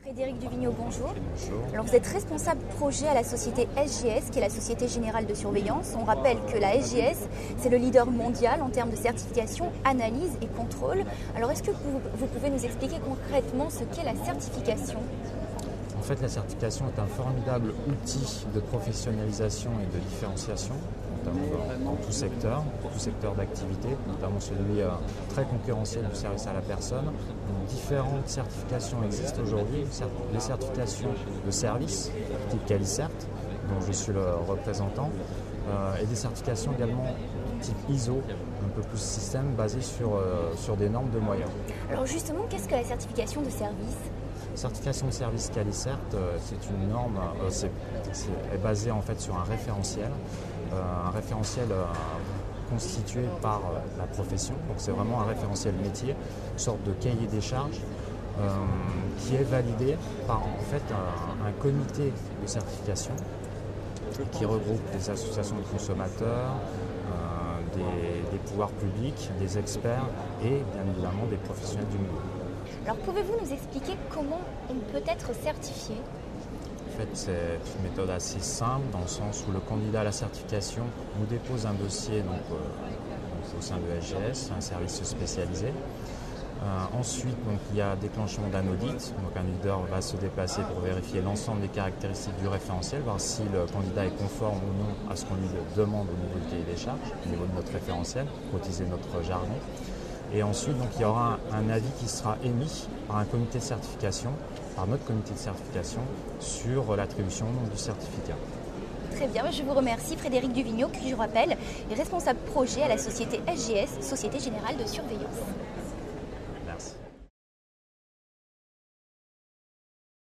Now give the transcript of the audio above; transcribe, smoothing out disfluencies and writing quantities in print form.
Frédéric Duvigneau, bonjour. Bonjour. Alors vous êtes responsable projet à la société SGS, qui est la Société Générale de Surveillance. On rappelle que la SGS, c'est le leader mondial en termes de certification, analyse et contrôle. Alors est-ce que vous pouvez nous expliquer concrètement ce qu'est la certification ? En fait, la certification est un formidable outil de professionnalisation et de différenciation, notamment dans tout secteur d'activité, notamment celui très concurrentiel du service à la personne. Donc, différentes certifications existent aujourd'hui, les certifications de service, type Qualicert, dont je suis le représentant, et des certifications également type ISO, un peu plus système, basées sur des normes de moyens. Alors justement, qu'est-ce que la certification de service ? Certification de service Qualicert, c'est une norme, est basée en fait sur un référentiel constitué par la profession. Donc c'est vraiment un référentiel métier, une sorte de cahier des charges qui est validé par en fait un comité de certification qui regroupe des associations de consommateurs, des pouvoirs publics, des experts et bien évidemment des professionnels du milieu. Alors pouvez-vous nous expliquer comment on peut être certifié ? En fait, c'est une méthode assez simple dans le sens où le candidat à la certification nous dépose un dossier au sein de SGS, un service spécialisé. Ensuite, il y a déclenchement d'un audit. Donc, un auditeur va se déplacer pour vérifier l'ensemble des caractéristiques du référentiel, voir si le candidat est conforme ou non à ce qu'on lui demande au niveau du cahier des charges, au niveau de notre référentiel, pour utiliser notre jargon. Et ensuite, il y aura un avis qui sera émis par un comité de certification, par notre comité de certification, sur l'attribution du certificat. Très bien, je vous remercie. Frédéric Duvigneau, qui je rappelle est responsable projet à la société SGS, Société Générale de Surveillance.